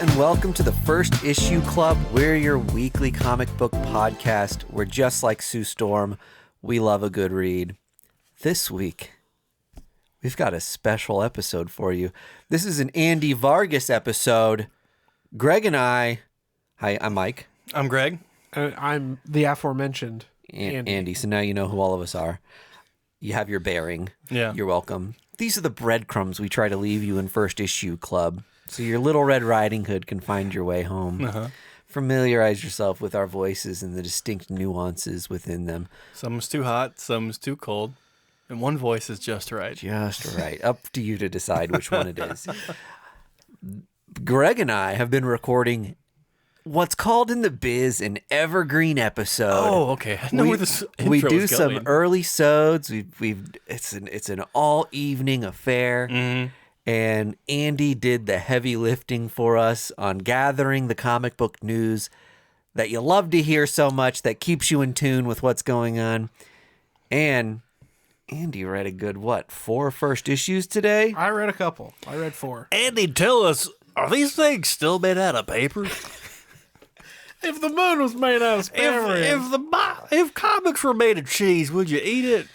and welcome to the First Issue Club. We're your weekly comic book podcast. We're just like Sue Storm. We love a good read. This week, we've got a special episode for you. This is an Andy Vargas episode. Greg and I... Hi, I'm Mike. I'm Greg. I'm the aforementioned Andy. So now you know who all of us are. You have your bearing. Yeah. You're welcome. These are the breadcrumbs we try to leave you in First Issue Club, so your little Red Riding Hood can find your way home. Uh-huh. Familiarize yourself with our voices and the distinct nuances within them. Some's too hot, some's too cold, and one voice is just right. Just right. Up to you to decide which one it is. Greg and I have been recording what's called in the biz an evergreen episode. Oh, okay. I know where this intro we do is some going. early sods. It's an all evening affair. Mm-hmm. And Andy did the heavy lifting for us on gathering the comic book news that you love to hear so much, that keeps you in tune with what's going on. And Andy read a good, 4 first issues today? I read a couple. I read 4. Andy, tell us, are these things still made out of paper? If the moon was made out of spare ribs. If comics were made of cheese, would you eat it?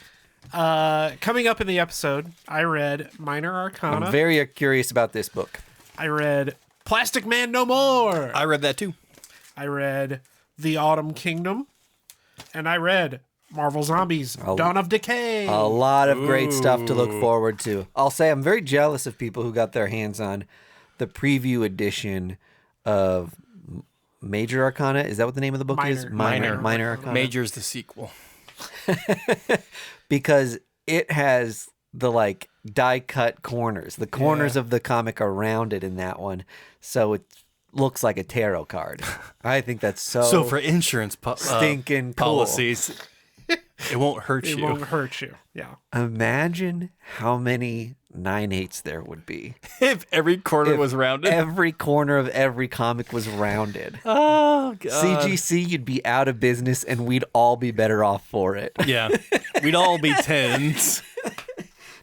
Coming up in the episode, I read Minor Arcana. I'm very curious about this book. I read Plastic Man No More. I read that too. I read The Autumn Kingdom. And I read Marvel Zombies, Dawn of Decay. A lot of great stuff to look forward to. I'll say I'm very jealous of people who got their hands on the preview edition of Major Arcana. Is that what the name of the book is? Minor Arcana. Major's the sequel. Because it has the die cut corners. The corners of the comic are rounded in that one, so it looks like a tarot card. I think that's so for insurance stinking cool. policies, it won't hurt you. It won't hurt you. Yeah. Imagine how many 9/8 there would be If every corner was rounded. Every corner of every comic was rounded. Oh, God. CGC, you'd be out of business, and we'd all be better off for it. Yeah. We'd all be 10s.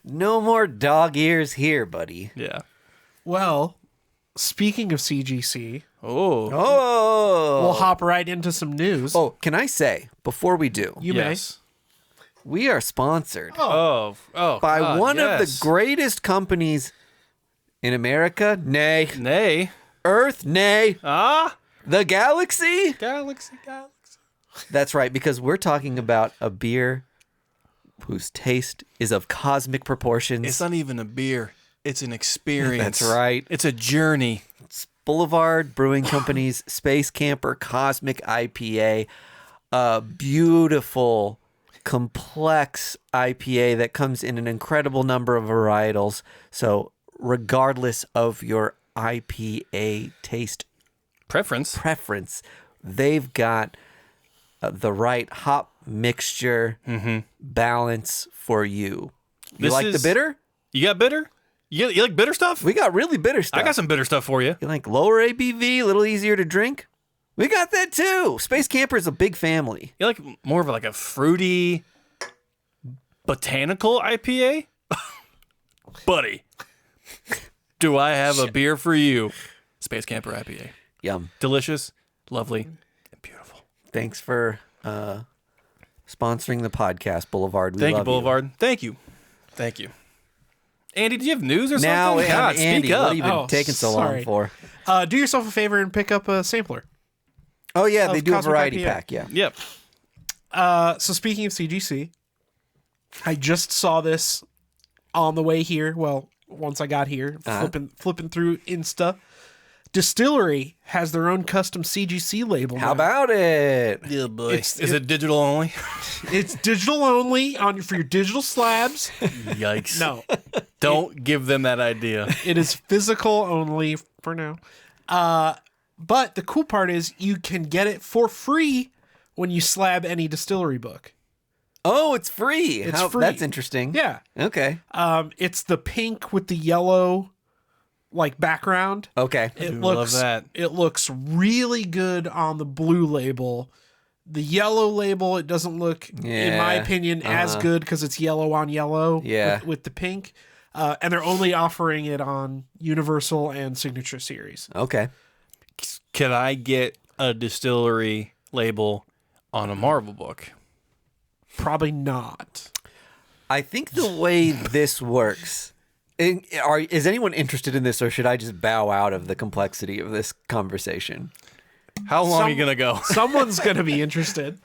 No more dog ears here, buddy. Yeah. Well, speaking of CGC, Oh. we'll hop right into some news. Oh, can I say, before we do, Yes. we are sponsored Oh, by God, one of the yes. greatest companies in America, Nay. Earth, the galaxy. Galaxy. That's right, because we're talking about a beer whose taste is of cosmic proportions. It's not even a beer. It's an experience. That's right. It's a journey. Boulevard Brewing Company's Space Camper Cosmic IPA, a beautiful, complex IPA that comes in an incredible number of varietals. So regardless of your IPA taste preference, they've got the right hop mixture balance for you. You like the bitter? You got bitter? You like bitter stuff? We got really bitter stuff. I got some bitter stuff for you. You like lower ABV, a little easier to drink? We got that too. Space Camper is a big family. You like more of a fruity, botanical IPA? Buddy, do I have a beer for you? Space Camper IPA. Yum. Delicious, lovely, and beautiful. Thanks for sponsoring the podcast, Boulevard. We Thank you, love Boulevard. Thank you. Andy, do you have news or Now, something? God, Andy, speak up. what have you been taking so long for? Do yourself a favor and pick up a sampler. Oh, yeah, they Of do a Cosmic variety IPA. pack, yeah. Yep. So speaking of CGC, I just saw this on the way here. Well, once I got here, flipping through Insta. DSTLRY has their own custom CGC label. How now. about it? Yeah, boy. Is it digital only? It's digital only for your digital slabs. Yikes. No, Don't give them that idea. it is physical only for now. But the cool part is you can get it for free when you slab any DSTLRY book. Oh, it's free. It's free. That's interesting. Yeah. Okay. It's the pink with the yellow background. Okay. Love that. It looks really good on the blue label. The yellow label, it doesn't look, in my opinion, as good because it's yellow on yellow with the pink. And they're only offering it on Universal and Signature Series. Okay. Can I get a distillery label on a Marvel book? Probably not. I think the way this works. Is anyone interested in this, or should I just bow out of the complexity of this conversation? How long are you going to go? Someone's going to be interested.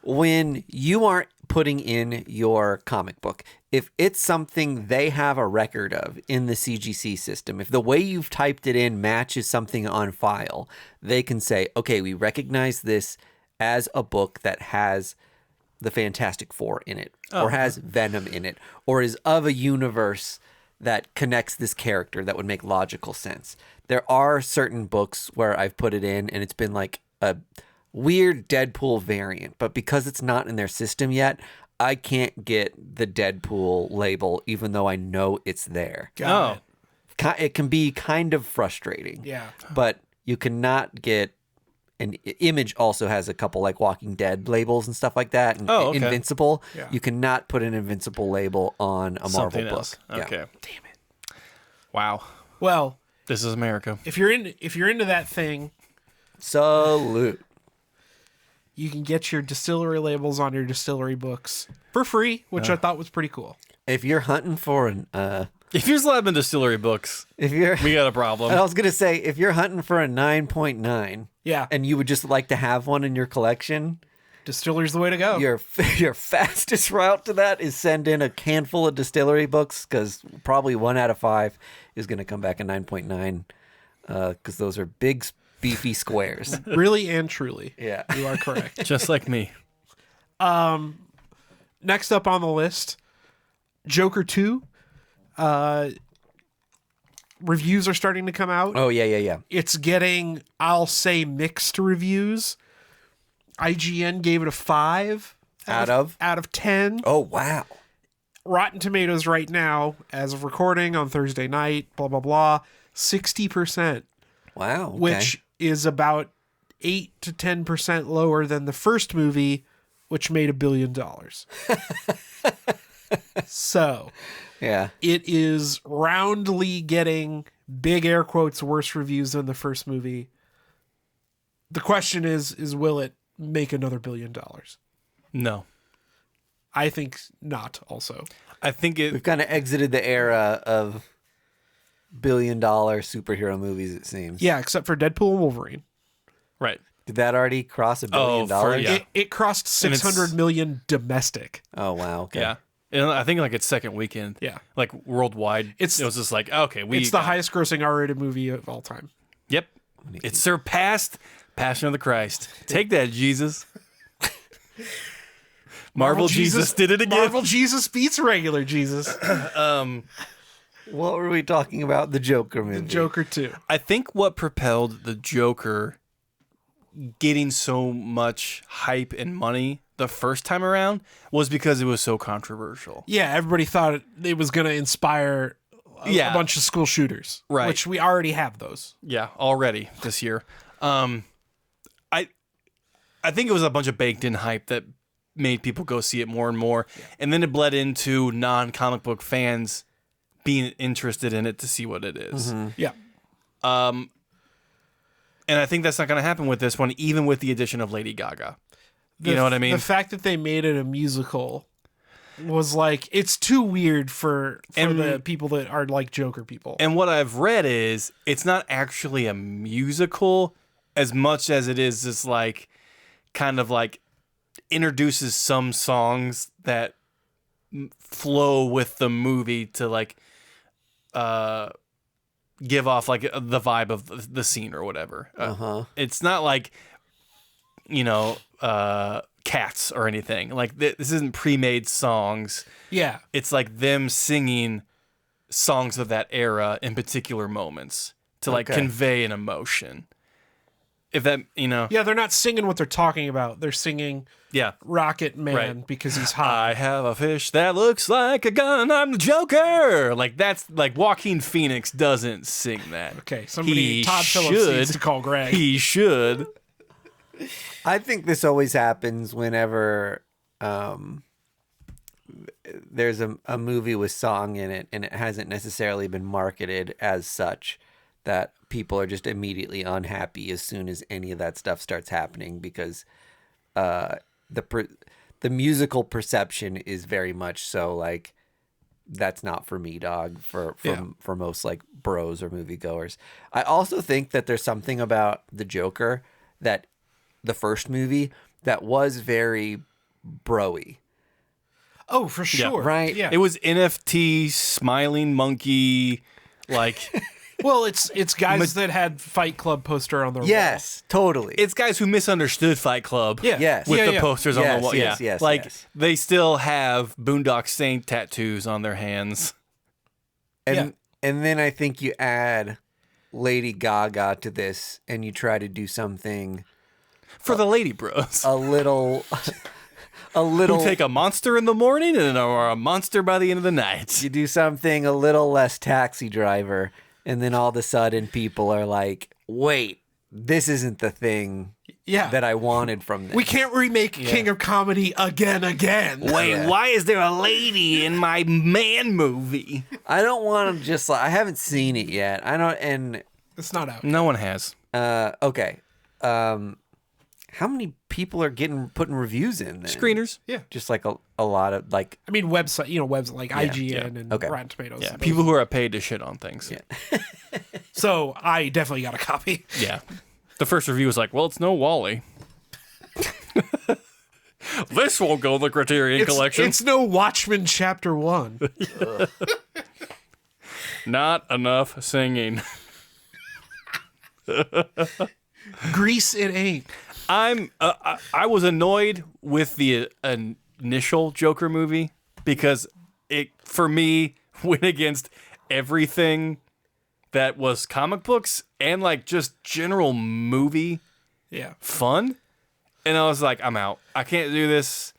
When you aren't putting in your comic book, if it's something they have a record of in the CGC system, if the way you've typed it in matches something on file, they can say, okay, we recognize this as a book that has the Fantastic Four in it, or has Venom in it, or is of a universe that connects this character that would make logical sense. There are certain books where I've put it in and it's been like a weird Deadpool variant, but because it's not in their system yet, I can't get the Deadpool label even though I know it's there. Got it. It can be kind of frustrating. Yeah. But you cannot get an Image also has a couple like Walking Dead labels and stuff like that. And Oh, okay. Invincible. Yeah. You cannot put an Invincible label on a Marvel Something book. else. Yeah. Okay. Damn it. Wow. Well, This is America. if you're into that thing, Salute. you can get your distillery labels on your distillery books for free, which I thought was pretty cool. If you're hunting for an If you're slabbing distillery books, if you're we got a problem. I was gonna say, if you're hunting for a 9.9 Yeah. and you would just like to have one in your collection, Distillery's the way to go. your fastest route to that is send in a handful of distillery books, because probably 1 out of 5 is gonna come back a 9.9, because those are big beefy squares. Really and truly. Yeah. You are correct. Just like me. Next up on the list, Joker 2. Reviews are starting to come out. Oh yeah. It's getting, I'll say, mixed reviews. IGN gave it a 5 Out of 10. Oh wow. Rotten Tomatoes right now, as of recording on Thursday night, blah blah blah, 60%, Wow. Okay. which is about 8 to 10% lower than the first movie, which made $1 billion. So yeah. it is roundly getting, big air quotes, worse reviews than the first movie. The question is will it make another $1 billion? No. I think not. Also, I think We've it. kind of exited the era of billion-dollar superhero movies, it seems. yeah, except for Deadpool and Wolverine. Right. Did that already cross $1 billion? Yeah. It crossed And it's- 600 million domestic. Oh wow. Okay. Yeah. And I think like its second weekend. Yeah. Like worldwide. It's- it was just like, okay, It's the highest grossing R-rated movie of all time. Yep. It surpassed Passion of the Christ. Take that, Jesus. Marvel Jesus did it again. Marvel Jesus beats regular Jesus. What were we talking about? The Joker movie. Joker 2. I think what propelled the Joker getting so much hype and money the first time around was because it was so controversial. Yeah, everybody thought it was going to inspire a bunch of school shooters. Right. Which we already have those. Yeah, already this year. I think it was a bunch of baked in hype that made people go see it more and more. And then it bled into non-comic book fans being interested in it to see what it is. Yeah. And I think that's not going to happen with this one, even with the addition of Lady Gaga. You know what I mean? The fact that they made it a musical was like, it's too weird for the people that are like Joker people. And what I've read is it's not actually a musical as much as it is just like kind of like introduces some songs that flow with the movie to like give off like the vibe of the scene or whatever. It's not like, you know, Cats or anything. Like this isn't pre-made songs. Yeah. It's like them singing songs of that era in particular moments to like Okay. convey an emotion. If that, you know, Yeah, they're not singing what they're talking about. They're singing yeah. Rocket Man Right. because he's hot. I have a fish that looks like a gun. I'm the Joker. Like that's like Joaquin Phoenix doesn't sing that. Okay, somebody, He Todd Phillips should. needs to call Greg. He should. I think this always happens whenever there's a movie with song in it and it hasn't necessarily been marketed as such. that people are just immediately unhappy as soon as any of that stuff starts happening because the musical perception is very much so like, that's not for me, dog, for most like bros or moviegoers. I also think that there's something about the Joker, that the first movie, that was very bro-y. Oh, for sure. right? Yeah. It was NFT, smiling monkey, like... Well, it's guys that had Fight Club poster on their Yes, totally. It's guys who misunderstood Fight Club. Yeah. Yes. With Yeah, the yeah. posters on Yes, the wall. yes, Yeah. yes, like, yes. they still have Boondock Saint tattoos on their hands. And then I think you add Lady Gaga to this and you try to do something For the lady bros. a little Who take a monster in the morning and are a monster by the end of the night. you do something a little less Taxi Driver, and then all of a sudden people are like, wait, this isn't the thing Yeah. that I wanted from this. We can't remake King of Comedy again. Wait, why is there a lady in my man movie? I don't want to just like, I haven't seen it yet. I don't, and It's not out. No one has. okay. How many people are putting reviews in then? Screeners. Yeah. Just like a lot of like, I mean, webs like IGN and Okay. Rotten Tomatoes. Yeah, and people who are paid to shit on things. Yeah. So I definitely got a copy. Yeah. The first review was like, well, it's no Wally. This won't go in the Criterion Collection. It's no Watchmen Chapter 1. Not enough singing. Grease it ain't. I was annoyed with the initial Joker movie because it, for me, went against everything that was comic books and like just general movie Yeah. fun. And I was like, I'm out. I can't do this.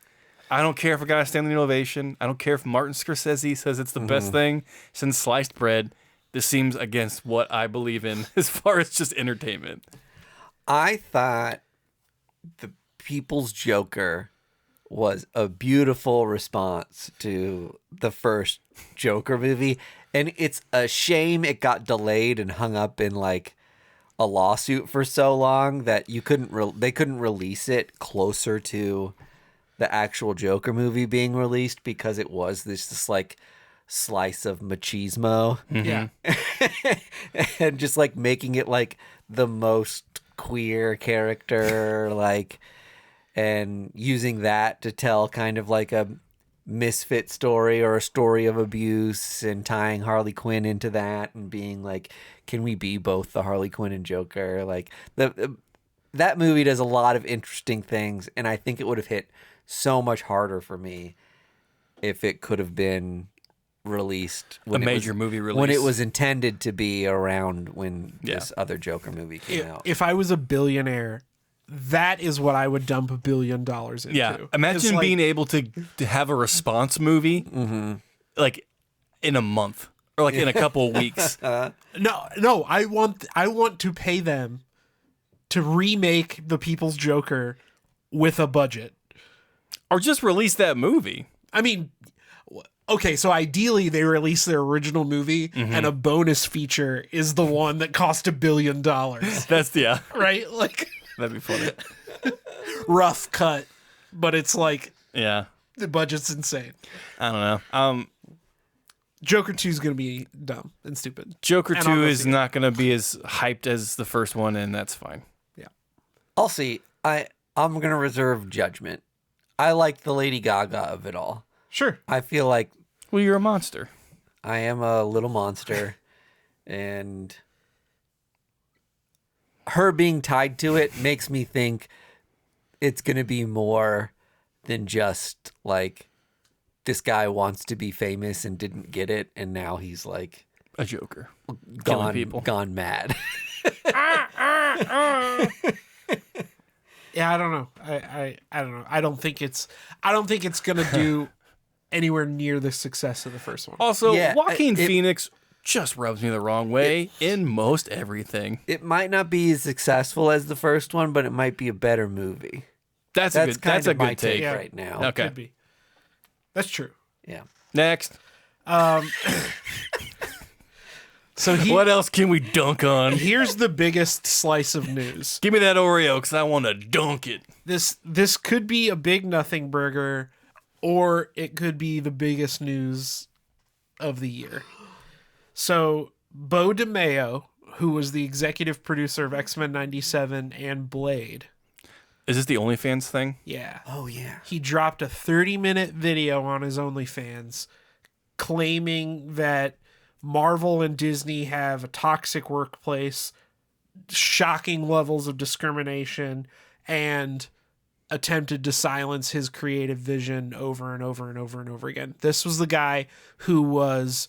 I don't care if a guy standing ovation. I don't care if Martin Scorsese says it's the best thing since sliced bread. This seems against what I believe in as far as just entertainment. I thought the People's Joker was a beautiful response to the first Joker movie, and it's a shame it got delayed and hung up in like a lawsuit for so long that you they couldn't release it closer to the actual Joker movie being released because it was this like slice of machismo. Yeah. And just like making it like the most queer character, like, and using that to tell kind of like a misfit story or a story of abuse, and tying Harley Quinn into that and being like, can we be both the Harley Quinn and Joker? Like that movie does a lot of interesting things, and I think it would have hit so much harder for me if it could have been released when movie release. when it was intended to be around when this other Joker movie came out. If I was a billionaire, that is what I would dump $1 billion into. Yeah. Imagine It's like- being able to have a response movie like in a month or like in a couple of weeks. No, I want to pay them to remake the People's Joker with a budget. Or just release that movie. I mean, okay, so ideally they release their original movie and a bonus feature is the one that cost $1 billion. That's, yeah. Right? Like, That'd be funny. rough cut, but it's like Yeah. the budget's insane. I don't know. Joker 2 is going to be dumb and stupid. Joker And I'll 2 go is see it. not going to be as hyped as the first one, and that's fine. I'll see. I'm gonna reserve judgment. I like the Lady Gaga of it all. Sure. I feel like Well, you're a monster. I am a little monster, and her being tied to it makes me think it's gonna be more than just like this guy wants to be famous and didn't get it, and now he's like A Joker. Killing people. gone mad. Yeah, I don't know. I don't know. I don't think it's going to do anywhere near the success of the first one. Also, Yeah, Joaquin Phoenix just rubs me the wrong way in most everything. It might not be as successful as the first one, but it might be a better movie. That's a my good take. Yeah. right now. Okay. Could be. That's true. Yeah. Next. So What else can we dunk on? here's the biggest slice of news. Give me that Oreo because I want to dunk it. This could be a big nothing burger, or it could be the biggest news of the year. So Bo DeMeo, who was the executive producer of X-Men 97 and Blade. Is this the OnlyFans thing? Yeah. Oh, yeah. He dropped a 30-minute video on his OnlyFans claiming that Marvel and Disney have a toxic workplace, shocking levels of discrimination, and attempted to silence his creative vision over and over and over and over again. This was the guy who was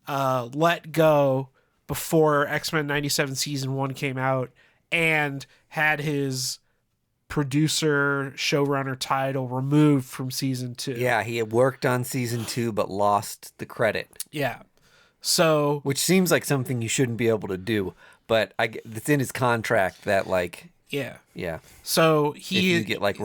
let go before X-Men 97 Season 1 came out and had his producer showrunner title removed from Season 2. Yeah, he had worked on season 2 but lost the credit, Yeah. So which seems like something you shouldn't be able to do, but it's in his contract that like yeah. yeah, So if he you get like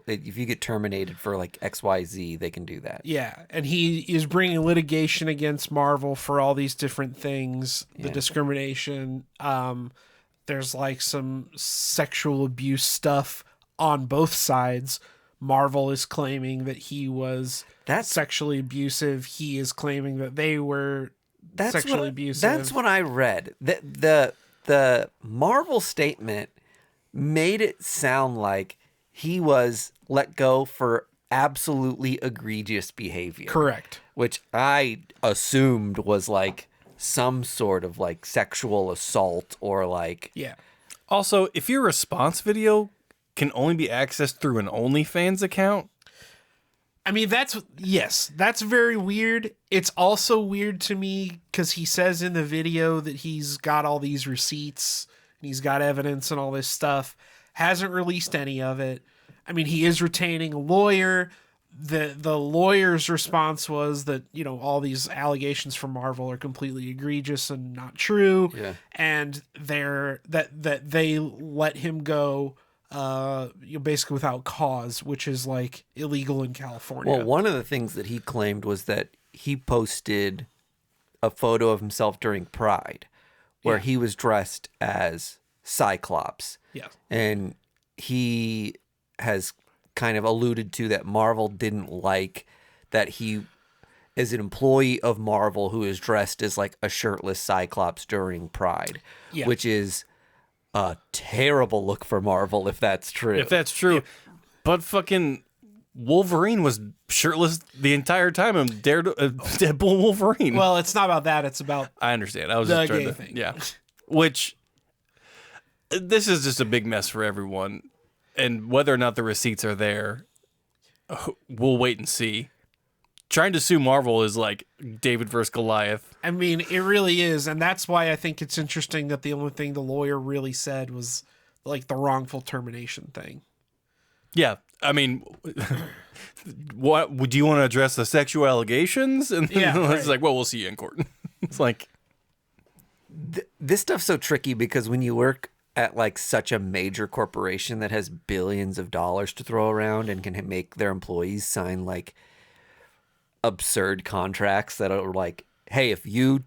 if you get terminated for like XYZ, they can do that. yeah, and he is bringing litigation against Marvel for all these different things, the discrimination. There's like some sexual abuse stuff on both sides. Marvel is claiming that he was sexually abusive. He is claiming that they were sexually abusive. That's what I read. The Marvel statement made it sound like he was let go for absolutely egregious behavior. Correct. Which I assumed was like some sort of like sexual assault or like Yeah. Also, if your response video can only be accessed through an OnlyFans account, I mean, that's very weird. It's also weird to me because he says in the video that he's got all these receipts and he's got evidence and all this stuff. Hasn't released any of it. I mean, he is retaining a lawyer. The lawyer's response was that, you know, all these allegations from Marvel are completely egregious and not true. Yeah. And that they let him go basically without cause, which is like illegal in California. Well, one of the things that he claimed was that he posted a photo of himself during Pride where he was dressed as Cyclops. Yeah. And he has kind of alluded to that Marvel didn't like that he is an employee of Marvel who is dressed as like a shirtless Cyclops during Pride, which is a terrible look for Marvel if that's true. if that's true. But fucking Wolverine was shirtless the entire time in Deadpool Wolverine. Well, it's not about that. It's about I understand. I was the just trying gay to thing. Yeah. Which this is just a big mess for everyone. And whether or not the receipts are there, we'll wait and see. Trying to sue Marvel is like David versus Goliath. I mean, it really is. And that's why I think it's interesting that the only thing the lawyer really said was like the wrongful termination thing. Yeah. I mean, what would you want to address the sexual allegations? And Yeah, it's right. like, well, we'll see you in court. It's like, This stuff's so tricky because when you work at like such a major corporation that has billions of dollars to throw around and can make their employees sign like absurd contracts that are like, hey, if you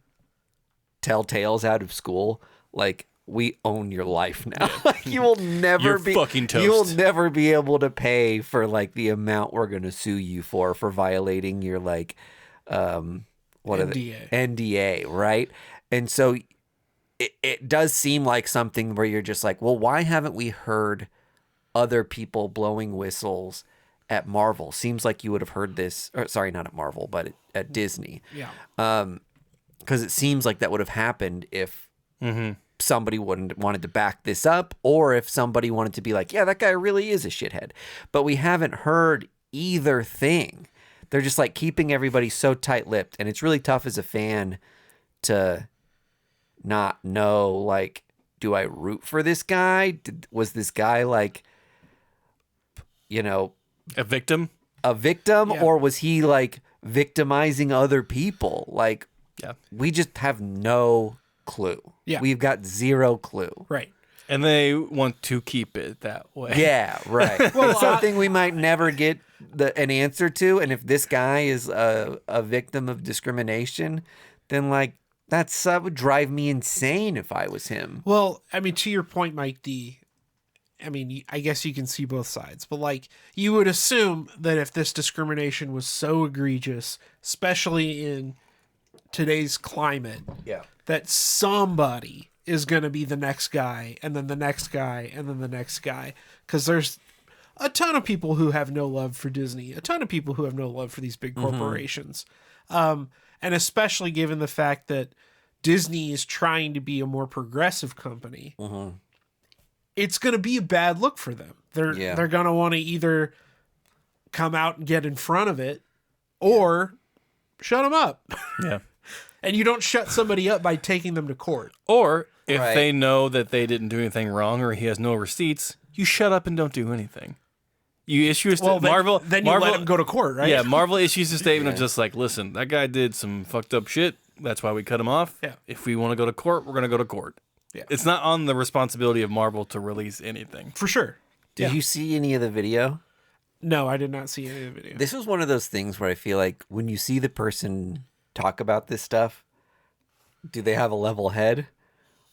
tell tales out of school, like we own your life now. Like you will never You're be fucking toast. You will never be able to pay for like the amount we're gonna sue you for violating your like NDA, right? And so it does seem like something where you're just like, well, why haven't we heard other people blowing whistles at Marvel? Seems like you would have heard this, or sorry, not at Marvel, but at Disney. Yeah. Because it seems like that would have happened if somebody wanted to back this up, or if somebody wanted to be like, yeah, that guy really is a shithead. But we haven't heard either thing. They're just like keeping everybody so tight-lipped, and it's really tough as a fan to not know, like, do I root for this guy? Was this guy like, you know, a victim? Yeah. Or was he like victimizing other people? Like, Yeah. we just have no clue. Yeah. We've got zero clue. Right. And they want to keep it that way. Yeah, right. Well, It's something we might never get an answer to. And if this guy is a victim of discrimination, then like that would drive me insane if I was him. Well, I mean, to your point, Mike D, I mean, I guess you can see both sides, but like you would assume that if this discrimination was so egregious, especially in today's climate, that somebody is going to be the next guy and then the next guy and then the next guy. Because there's a ton of people who have no love for Disney, a ton of people who have no love for these big corporations. And especially given the fact that Disney is trying to be a more progressive company, it's going to be a bad look for them. They're going to want to either come out and get in front of it or shut them up. Yeah. And you don't shut somebody up by taking them to court. Or if they know that they didn't do anything wrong or he has no receipts, you shut up and don't do anything. You issue a statement. Marvel, then you let him go to court, right? Yeah, Marvel issues a statement of just like, listen, that guy did some fucked up shit. That's why we cut him off. Yeah. If we want to go to court, we're going to go to court. Yeah. It's not on the responsibility of Marvel to release anything. For sure. Did you see any of the video? No, I did not see any of the video. This was one of those things where I feel like when you see the person talk about this stuff, do they have a level head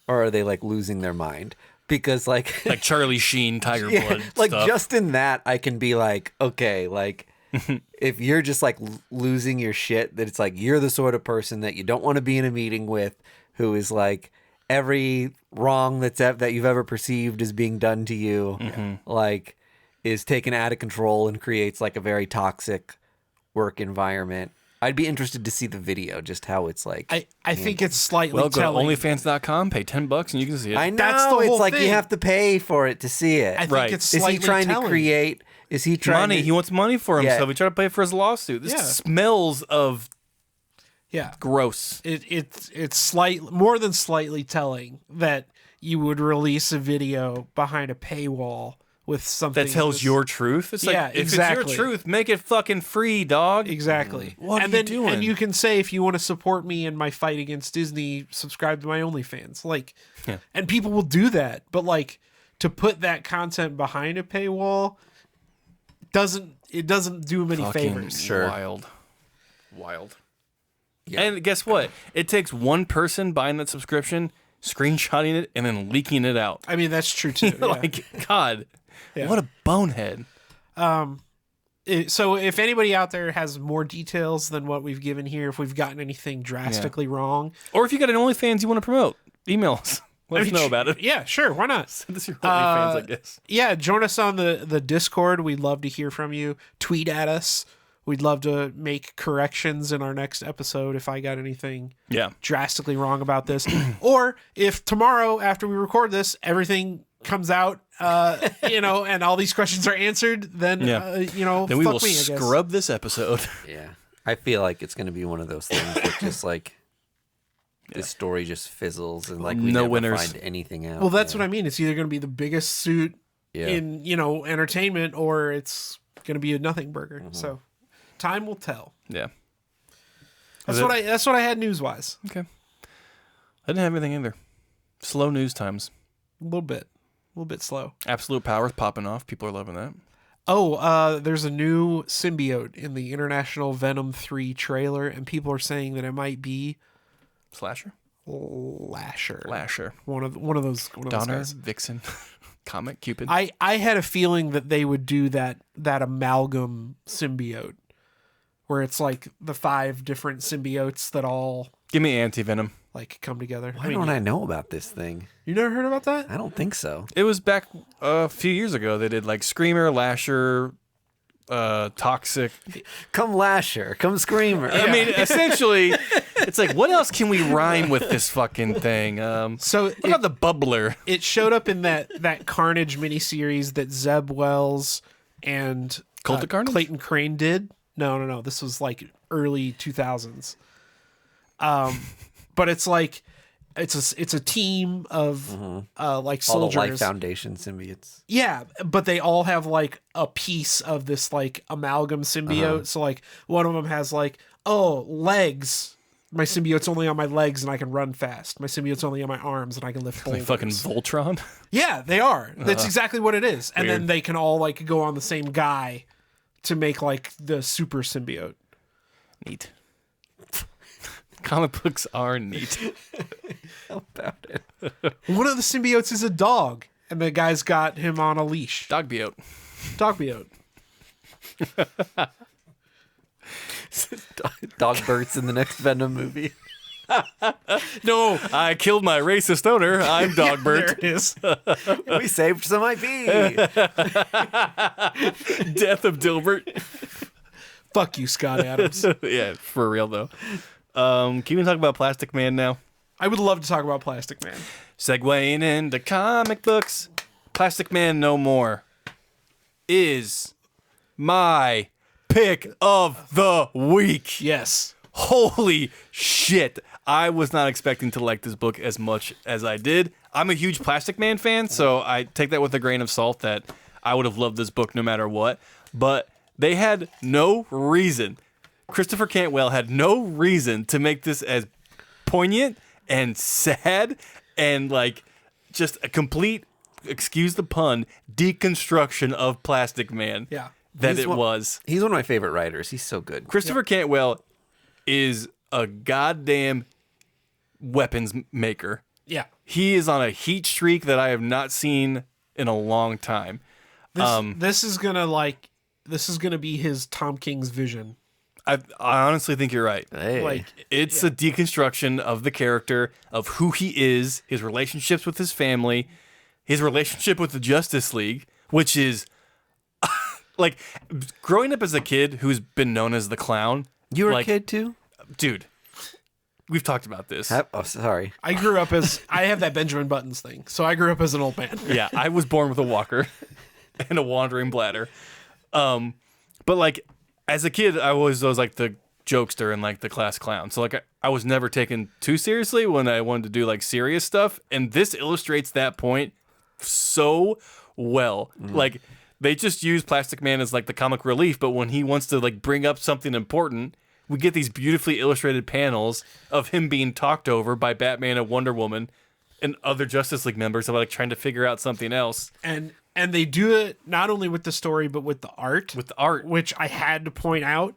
or are they like losing their mind? Because like Charlie Sheen, Tiger Blood like stuff. just in that I can be like, okay, like if you're just like losing your shit, that it's like you're the sort of person that you don't want to be in a meeting with, who is like every wrong that you've ever perceived as being done to you, like is taken out of control and creates like a very toxic work environment. I'd be interested to see the video, just how it's like. I think it's slightly Well, go to telling. OnlyFans.com, pay $10 and you can see it. I know, That's the whole it's like thing. you have to pay for it to see it. I think Right. it's Is slightly he trying telling. to create? Is he trying money. to? He wants money for himself. He tried to pay for his lawsuit. This Yeah. smells of Yeah. gross. It's more than slightly telling that you would release a video behind a paywall with something That tells your truth. It's like, Yeah, if exactly. it's your truth, make it fucking free, dog. Exactly. What and are you then, doing? And you can say, if you want to support me in my fight against Disney, subscribe to my OnlyFans. Like, Yeah. and people will do that. But like, to put that content behind a paywall doesn't do him any Fucking favors. Sure. Wild. Yeah. And guess what? It takes one person buying that subscription, screenshotting it, and then leaking it out. I mean, that's true too. Yeah. Like, God, Yeah. what a bonehead. So if anybody out there has more details than what we've given here, if we've gotten anything drastically wrong, Or if you got an OnlyFans you want to promote, email us. Let us know about it. Yeah, sure. Why not? Send us your OnlyFans, I guess. Yeah, join us on the Discord. We'd love to hear from you. Tweet at us. We'd love to make corrections in our next episode if I got anything Yeah. drastically wrong about this. Or if tomorrow, after we record this, everything comes out, and all these questions are answered, then, Then fuck we will me, I guess. scrub this episode. Yeah, I feel like it's going to be one of those things that just like this story just fizzles and like we No never winners. find anything out. Well, that's what I mean. It's either going to be the biggest suit Yeah. in, entertainment, or it's going to be a nothing burger. So time will tell. Yeah. That's what I had news wise. Okay. I didn't have anything either. Slow news times. A little bit slow. Absolute Power's popping off. People are loving that. Oh, there's a new symbiote in the International Venom 3 trailer, and people are saying that it might be Slasher? Lasher. One of those Donner, guys. Vixen, Comet, Cupid. I had a feeling that they would do that amalgam symbiote, where it's like the 5 different symbiotes that all Give me Anti-Venom. like come together. Why don't I know about this thing? You never heard about that? I don't think so. It was back a few years ago. They did like Screamer, Lasher, Toxic. Come Lasher, come Screamer. I mean, essentially, it's like, what else can we rhyme with this fucking thing? So What about the Bubbler? it showed up in that Carnage miniseries that Zeb Wells and Cult of Carnage? Clayton Crane did. No. This was like early 2000s. But it's like it's a team of like All the Life soldiers. Foundation symbiotes. Yeah, but they all have like a piece of this like amalgam symbiote. So like one of them has like, legs. My symbiote's only on my legs and I can run fast. My symbiote's only on my arms and I can lift Like boulders. fucking Voltron? Yeah, they are. That's exactly what it is. And then Weird. they can all like go on the same guy to make like the super symbiote. Neat. Comic books are neat. How about it? One of the symbiotes is a dog, and the guy's got him on a leash. Dog Biote. Dogbeote. Dog Bert's in the next Venom movie. No, I killed my racist owner. I'm Dog there Bert. it is. We saved some IP. Death of Dilbert. Fuck you, Scott Adams. Yeah, for real though. Can we talk about Plastic Man now? I would love to talk about Plastic Man. Segueing into comic books, Plastic Man No More is my pick of the week. Yes. Holy shit. I was not expecting to like this book as much as I did. I'm a huge Plastic Man fan, so I take that with a grain of salt that I would have loved this book no matter what. But they had no reason. Christopher Cantwell had no reason to make this as poignant and sad and like just a complete, excuse the pun, deconstruction of Plastic Man. Yeah. That He's it one- was. He's one of my favorite writers. He's so good. Christopher Cantwell is a goddamn weapons maker. Yeah. He is on a heat streak that I have not seen in a long time. This is gonna be his Tom King's vision. I honestly think you're right. Hey. Like It's a deconstruction of the character, of who he is, his relationships with his family, his relationship with the Justice League, which is like growing up as a kid who's been known as the clown. you were like, a kid too? Dude, we've talked about this. Oh, sorry. I grew up as I have that Benjamin Buttons thing, so I grew up as an old man. Yeah, I was born with a walker and a wandering bladder. But like as a kid, I was like the jokester and like the class clown. So like I was never taken too seriously when I wanted to do like serious stuff. And this illustrates that point so well. Like they just use Plastic Man as like the comic relief, but when he wants to like bring up something important, we get these beautifully illustrated panels of him being talked over by Batman and Wonder Woman and other Justice League members of like trying to figure out something else. And they do it not only with the story but with the art. With the art. Which I had to point out.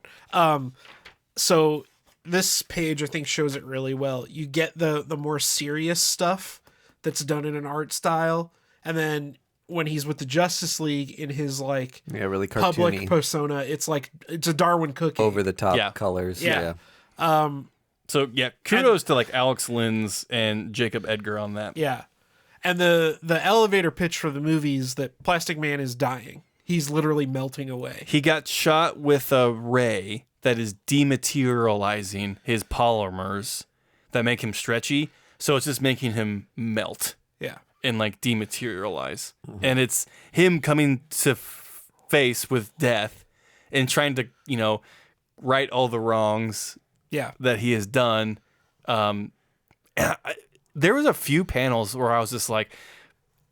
So this page I think shows it really well. You get the more serious stuff that's done in an art style, and then when he's with the Justice League in his like Yeah, really public cartoony. persona, it's a Darwin cookie. Over the top Yeah. colors. Yeah. So yeah, kudos to like Alex Linz and Jacob Edgar on that. Yeah. And the elevator pitch for the movie is that Plastic Man is dying. He's literally melting away. He got shot with a ray that is dematerializing his polymers that make him stretchy. So it's just making him melt Yeah. and like dematerialize. And it's him coming to face with death and trying to, right all the wrongs Yeah. that he has done. There was a few panels where I was just like,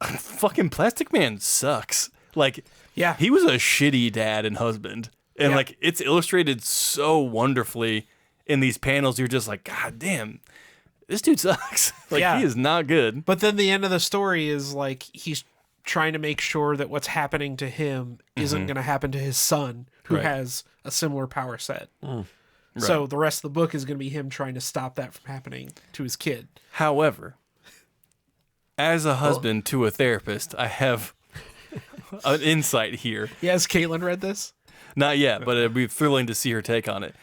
fucking Plastic Man sucks. Like, Yeah. he was a shitty dad and husband. And Yeah. like, it's illustrated so wonderfully in these panels. You're just like, God damn, this dude sucks. Like, Yeah. he is not good. But then the end of the story is like he's trying to make sure that what's happening to him isn't going to happen to his son, who Right. has a similar power set. So the rest of the book is going to be him trying to stop that from happening to his kid. However, as a husband to a therapist, I have an insight here. Yeah, has Caitlin read this? Not yet, but it'd be thrilling to see her take on it.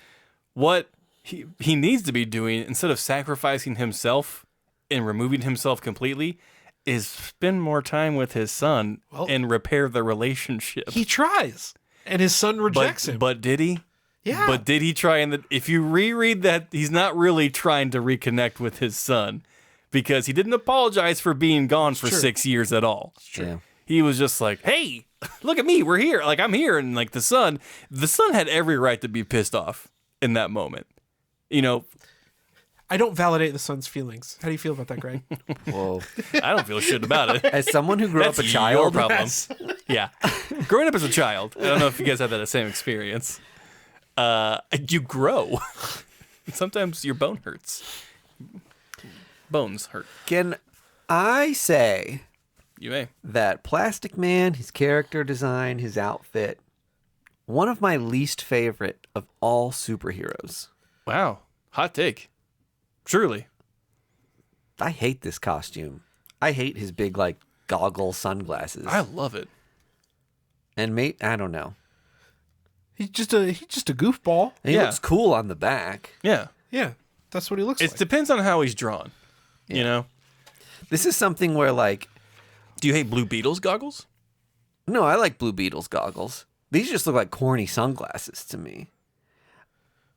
What he needs to be doing, instead of sacrificing himself and removing himself completely, is spend more time with his son and repair the relationship. He tries, and his son rejects him. But did he? Yeah. But did he try? And if you reread that, he's not really trying to reconnect with his son, because he didn't apologize for being gone for 6 years at all. Yeah. He was just like, hey, look at me, we're here. Like, I'm here. And like the son had every right to be pissed off in that moment. I don't validate the son's feelings. How do you feel about that, Greg? Whoa. I don't feel shit about it. As someone who grew That's up a your child, problem. Yeah. Growing up as a child, I don't know if you guys had that same experience. You grow. Sometimes your bone hurts. Bones hurt. can I say You may. that Plastic Man, his character design, his outfit, one of my least favorite of all superheroes. Wow. Hot take. Truly. I hate this costume. I hate his big like goggle sunglasses. I love it. And I don't know. He's just a goofball. He looks cool on the back. Yeah. Yeah, that's what he looks It like. depends on how he's drawn. You know? This is something where like, Do you hate Blue Beetle's goggles? no, I like Blue Beetle's goggles. These just look like corny sunglasses to me.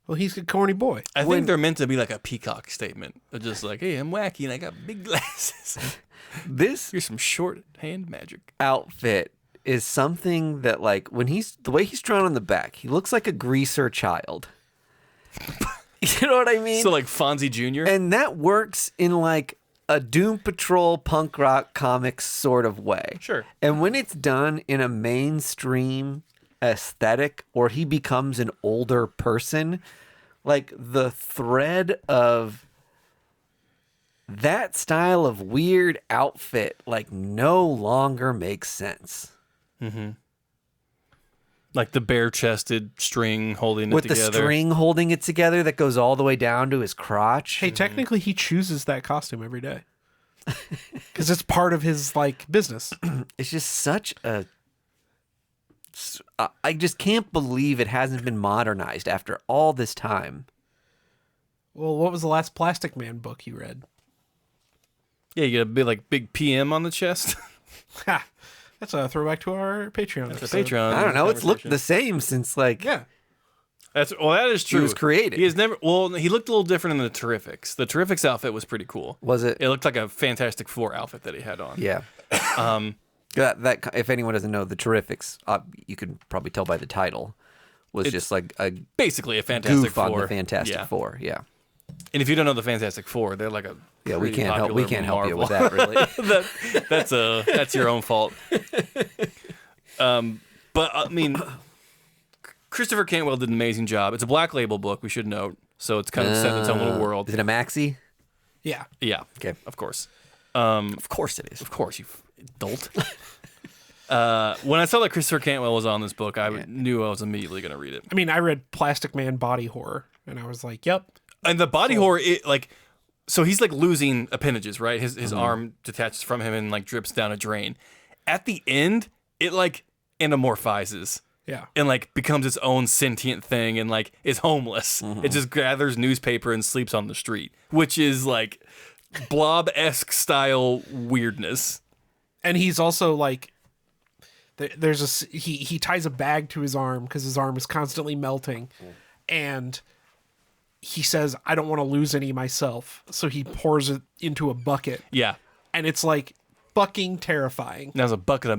Well, he's a corny boy. I think they're meant to be like a peacock statement. They're just like, hey, I'm wacky and I got big glasses. This Here's some shorthand magic. outfit is something that like when the way he's drawn on the back, he looks like a greaser child. You know what I mean? So like Fonzie Jr.? And that works in like a Doom Patrol punk rock comics sort of way. Sure. And when it's done in a mainstream aesthetic or he becomes an older person, like the thread of that style of weird outfit like no longer makes sense. Like the bare-chested string holding With it the together. string holding it together that goes all the way down to his crotch. Hey, technically, he chooses that costume every day because it's part of his like business. It's just such a. I just can't believe it hasn't been modernized after all this time. Well, what was the last Plastic Man book you read? Yeah, you get a big PM on the chest. Ha! That's a throwback to our Patreon. That's a episode. Patreon. I don't know. It's looked conversation. the same since like Yeah. That is true. was created. He has never. Well, he looked a little different in the Terrifics. The Terrifics outfit was pretty cool. was it? It looked like a Fantastic Four outfit that he had on. Yeah. That if anyone doesn't know the Terrifics, you can probably tell by the title, was just like a Basically a Fantastic goof Four. on the Fantastic Yeah. Four. Yeah. And if you don't know the Fantastic Four, they're like a Yeah, we pretty can't help. We popular can't help you Marvel. with that, really. That's your own fault. But I mean, Christopher Cantwell did an amazing job. It's a Black Label book, we should note, so it's kind of set in its own little world. Is it a maxi? Yeah. Yeah. Okay. Of course. Of course it is. Of course, you dolt. When I saw that Christopher Cantwell was on this book, I knew I was immediately going to read it. I mean, I read Plastic Man Body Horror, and I was like, "Yep." And the body horror, so he's like losing appendages, right? His arm detaches from him and like drips down a drain. At the end, it like anamorphizes Yeah. and like becomes its own sentient thing and like is homeless. It just gathers newspaper and sleeps on the street, which is like blob-esque style weirdness. And he's also like, he ties a bag to his arm because his arm is constantly melting, and he says, "I don't want to lose any myself," so he pours it into a bucket, Yeah. and it's like fucking terrifying. Now there's a bucket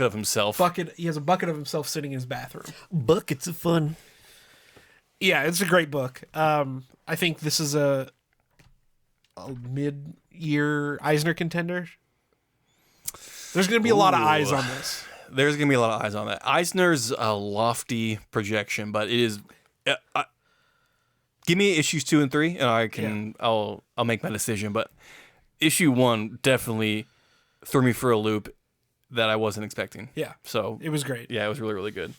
of himself. He has a bucket of himself sitting in his bathroom. Buckets of fun. Yeah, it's a great book. I think this is a mid-year Eisner contender. There's going to be a lot of eyes on this. There's gonna be a lot of eyes on that. Eisner's a lofty projection, but it is. Give me issues 2 and 3, and I'll make my decision. But issue 1 definitely threw me for a loop that I wasn't expecting. Yeah, So it was great. yeah, it was really, really good.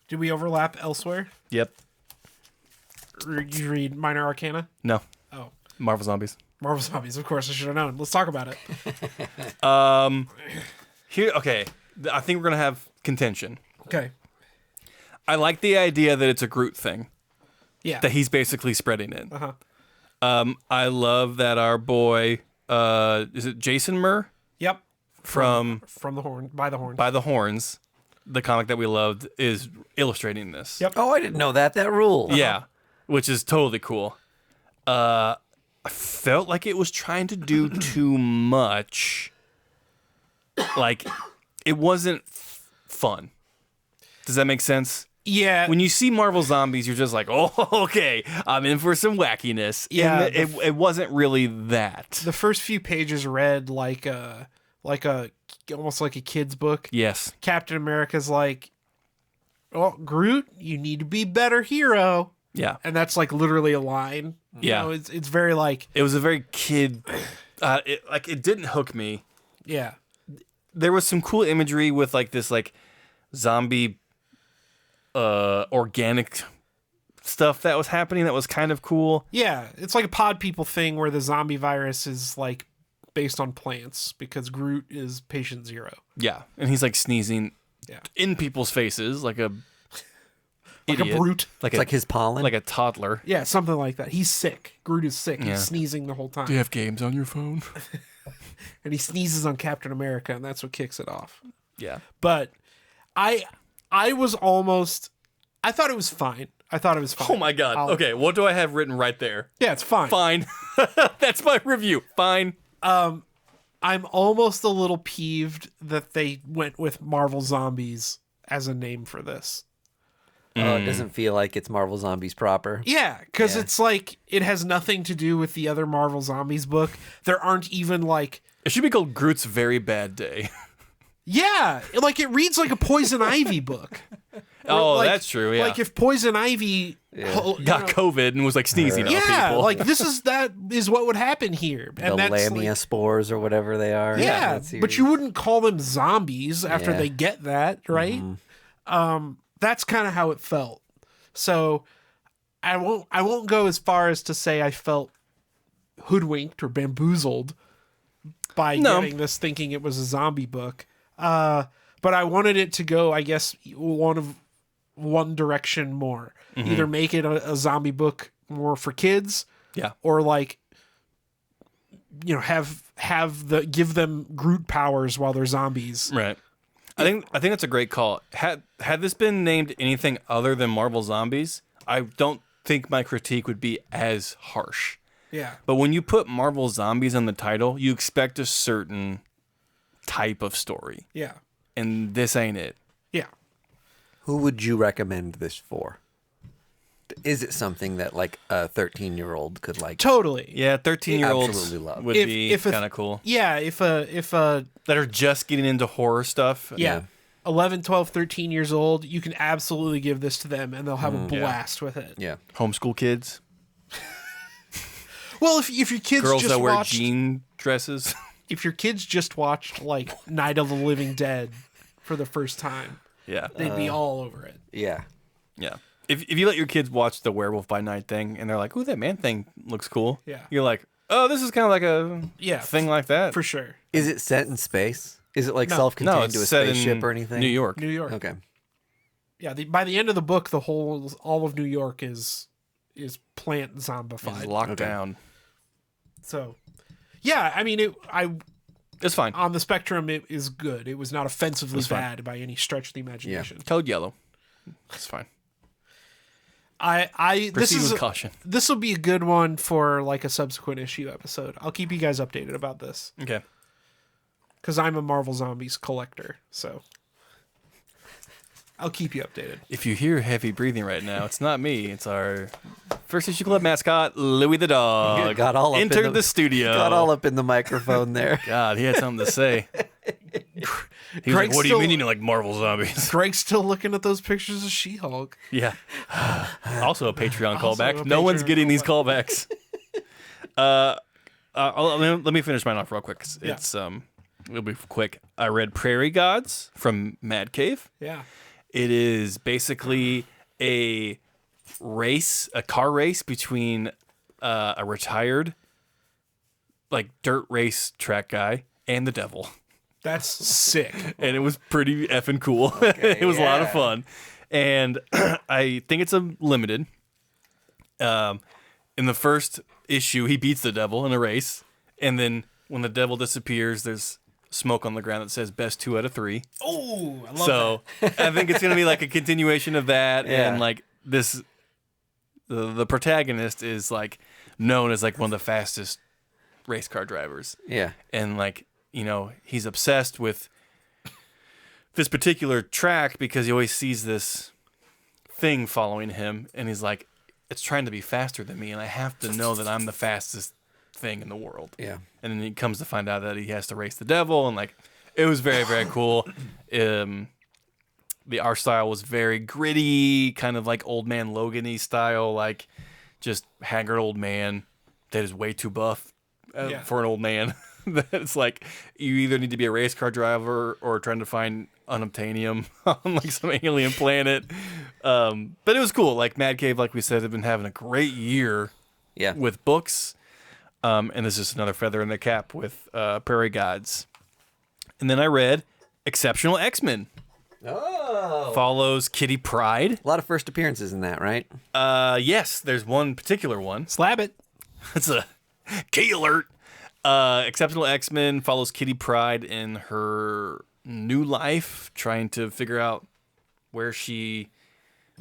Did we overlap elsewhere? Yep. You read Minor Arcana? No. Oh, Marvel Zombies. Marvel Zombies. Of course, I should have known. Let's talk about it. Here, okay. I think we're gonna have contention. Okay. I like the idea that it's a Groot thing. Yeah. That he's basically spreading it. Uh-huh. I love that our boy, is it Jason Murr Yep. from From the horn, by the horn. By the Horns, the comic that we loved, is illustrating this. Yep. Oh, I didn't know that. That rule. Yeah, which is totally cool. I felt like it was trying to do too much. Like, it wasn't fun. Does that make sense? Yeah. When you see Marvel Zombies, you're just like, oh, okay, I'm in for some wackiness. Yeah, And it wasn't really that. the first few pages read like a almost like a kid's book. Yes. Captain America's like, "Oh, Groot, you need to be better hero." Yeah. And that's like literally a line. Yeah. You know, it's very like, It was a very kid. It didn't hook me. yeah. There was some cool imagery with like this like zombie organic stuff that was happening that was kind of cool. Yeah, it's like a pod people thing where the zombie virus is like based on plants because Groot is patient zero. Yeah, and he's like sneezing Yeah. in people's faces like a Like idiot. a brute. It's like his pollen. like a toddler. Yeah, something like that. He's sick. Groot is sick. Yeah. He's sneezing the whole time. Do you have games on your phone? And he sneezes on Captain America, and that's what kicks it off. Yeah. But I was almost... I thought it was fine. Oh my god. Okay, what do I have written right there? Yeah, it's fine. Fine. That's my review. Fine. I'm almost a little peeved that they went with Marvel Zombies as a name for this. It doesn't feel like it's Marvel Zombies proper. Yeah, because Yeah. it's like it has nothing to do with the other Marvel Zombies book. There aren't even like... It should be called Groot's Very Bad Day. Yeah, like it reads like a Poison Ivy book. Oh, Like- that's true. Yeah. Like if Poison Ivy got COVID and was like sneezing on yeah, people. like that is what would happen here. The And that's lamia like, spores or whatever they are. yeah, That's but you wouldn't call them zombies after Yeah. they get that, right? That's kind of how it felt. So I won't go as far as to say I felt hoodwinked or bamboozled by getting this thinking it was a zombie book. But I wanted it to go, I guess, one direction more. Either make it a zombie book more for kids, Yeah. or like, you know, give them Groot powers while they're zombies. Right. I think that's a great call. Had this been named anything other than Marvel Zombies, I don't think my critique would be as harsh. Yeah. But when you put Marvel Zombies in the title, you expect a certain type of story. Yeah. And this ain't it. Yeah. Who would you recommend this for? Is it something that like a 13-year-old could like? Totally. Yeah, 13-year-olds Absolutely love. would be kind of cool. Yeah, if a That are just getting into horror stuff. yeah, 11, 12, 13 years old, you can absolutely give this to them and they'll have a blast with it. Yeah. Homeschool kids. Well, if your kids Girls just that wear watched, jean dresses. if your kids just watched like Night of the Living Dead for the first time, Yeah. they'd be all over it. Yeah. Yeah. If you let your kids watch the Werewolf by Night thing and they're like, "Ooh, that man thing looks cool." Yeah. You're like, "Oh, this is kind of like a thing like that." For sure. Is it set in space? Is it like No. self-contained No, it's to a set spaceship in or anything? New York. New York. Okay. Yeah, by the end of the book, all of New York is plant zombified. It's locked down. So, yeah, I mean, It's fine. on the spectrum, it is good. It was not offensively It's fine. bad by any stretch of the imagination. Code yellow. It's fine. This Proceed is with caution. this will be a good one for like a subsequent issue episode. I'll keep you guys updated about this Okay. because I'm a Marvel Zombies collector. So I'll keep you updated. If you hear heavy breathing right now, it's not me. It's our First Issue Club mascot, Louie the dog. Got all up in entered the studio. Got all up in the microphone there. God, he had something to say. He was like, Greg's "What do you still- mean you know, like Marvel Zombies?" Greg's still looking at those pictures of She-Hulk. Yeah. Also a Patreon Also callback. a No one's Patreon getting these callbacks. Let me finish mine off real quick. 'Cause it's it'll be quick. I read Prarie Gods from Mad Cave. Yeah. It is basically a car race between a retired like dirt race track guy and the devil. That's sick. And it was pretty effing cool. It was a lot of fun. And I think it's a limited. In the first issue, he beats the devil in a race. And then when the devil disappears, there's smoke on the ground that says best 2 out of 3. Oh, I love So I think it's going to be like a continuation of that. Yeah. And like this, the protagonist is like known as like one of the fastest race car drivers. Yeah. And like, you know, he's obsessed with this particular track because he always sees this thing following him and he's like, it's trying to be faster than me and I have to know that I'm the fastest thing in the world. Yeah. And then he comes to find out that he has to race the devil and like it was very, very cool. The art style was very gritty, kind of like Old Man Logan-y style, like just haggard old man that is way too buff for an old man. It's like you either need to be a race car driver or trying to find unobtainium on like some alien planet. But it was cool. Like Mad Cave, like we said, have been having a great year Yeah. with books. And there's just another feather in their cap with Prairie Gods. And then I read Exceptional X-Men. Oh. Follows Kitty Pryde. A lot of first appearances in that, right? Yes, there's one particular one. Slab it. It's a key alert. Exceptional X-Men follows Kitty Pryde in her new life, trying to figure out where she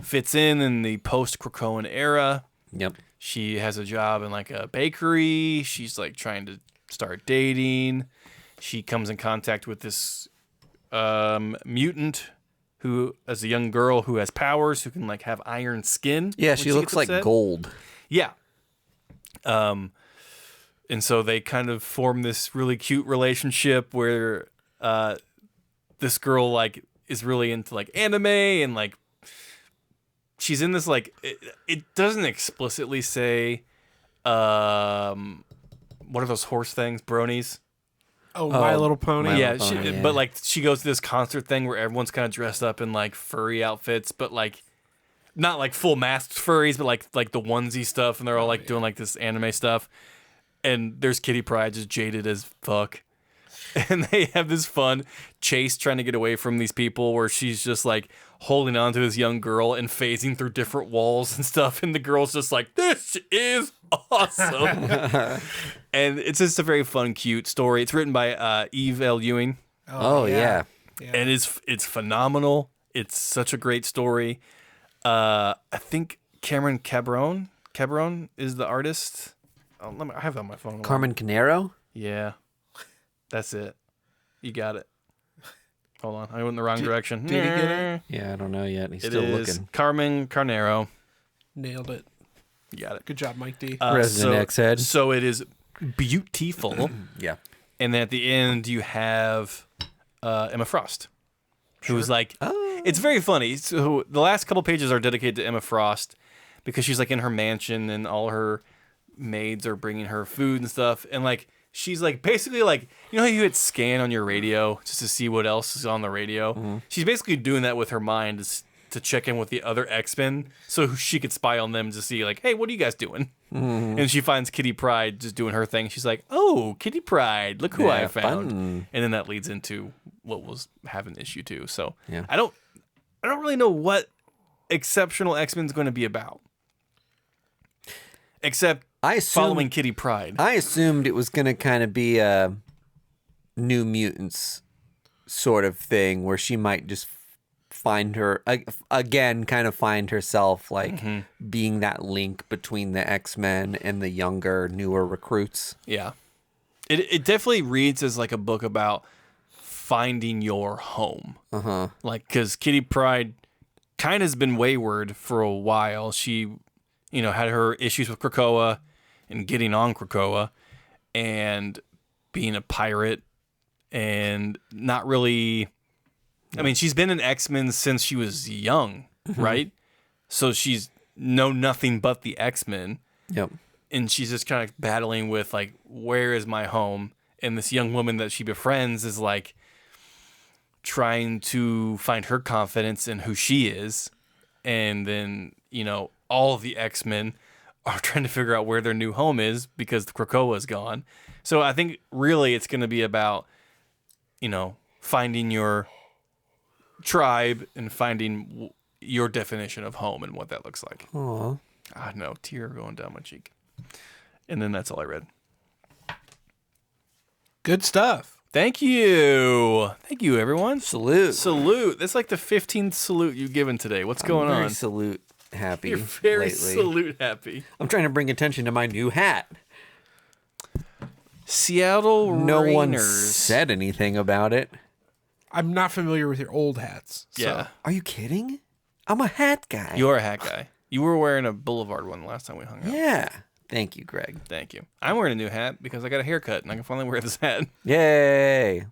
fits in the post-Krakoan era. Yep. She has a job in like a bakery. She's like trying to start dating. She comes in contact with this mutant who, as a young girl who has powers, who can like have iron skin. Yeah, when she looks gets like upset. gold. Yeah. And so they kind of form this really cute relationship where this girl like is really into like anime and like she's in this like it doesn't explicitly say what are those horse things, bronies? Oh, My Little Pony. My Yeah, Little Pony, yeah. But like she goes to this concert thing where everyone's kind of dressed up in like furry outfits, but like not like full masked furries, but like the onesie stuff, and they're all like doing like this anime stuff. And there's Kitty Pryde just jaded as fuck. And they have this fun chase trying to get away from these people where she's just like holding on to this young girl and phasing through different walls and stuff. And the girl's just like, this is awesome. And it's just a very fun, cute story. It's written by Eve L. Ewing. Oh, yeah. And it's phenomenal. It's such a great story. I think Cameron Cabron is the artist. Oh, I have it on my phone. Carmen Canero? Yeah. That's it. You got it. Hold on. I went in the wrong direction. Did he get it? Yeah, I don't know yet. He's It still is looking. Carmen Carnero. Nailed it. You got it. Good job, Mike D. Resident X-Head. So it is beautiful. Yeah. And then at the end, you have Emma Frost, who's like, it's very funny. So the last couple pages are dedicated to Emma Frost because she's like in her mansion and all her maids are bringing her food and stuff. And like, she's like basically like, you know how you hit scan on your radio just to see what else is on the radio? Mm-hmm. She's basically doing that with her mind to check in with the other X-Men so she could spy on them to see like, hey, what are you guys doing? Mm-hmm. And she finds Kitty Pryde just doing her thing. She's like, oh, Kitty Pryde, look who I found. Fun. And then that leads into what was having issue too. So Yeah. I don't really know what Exceptional X-Men is going to be about. Except following Kitty Pryde. I assumed it was going to kind of be a New Mutants sort of thing where she might just find her again, kind of find herself like being that link between the X-Men and the younger, newer recruits. Yeah. It definitely reads as like a book about finding your home. Uh-huh. Like, because Kitty Pryde kind of has been wayward for a while. She, had her issues with Krakoa and getting on Krakoa and being a pirate and not really... I mean, she's been an X-Men since she was young, right? So she's known nothing but the X-Men. Yep. And she's just kind of battling with, like, where is my home? And this young woman that she befriends is, like, trying to find her confidence in who she is. And then, all of the X-Men are trying to figure out where their new home is because the Krakoa is gone. So I think really it's going to be about, finding your tribe and finding your definition of home and what that looks like. Aw. Ah, no, tear going down my cheek. And then that's all I read. Good stuff. Thank you. Thank you, everyone. Salute. Salute. That's like the 15th salute you've given today. What's going I'm very on? salute happy. You're very lately. salute happy. I'm trying to bring attention to my new hat. Seattle No one Rainers. said anything about it. I'm not familiar with your old hats. So. Yeah. Are you kidding? I'm a hat guy. You're a hat guy. You were wearing a Boulevard one last time we hung out. Yeah. Thank you, Greg. Thank you. I'm wearing a new hat because I got a haircut and I can finally wear this hat. Yay.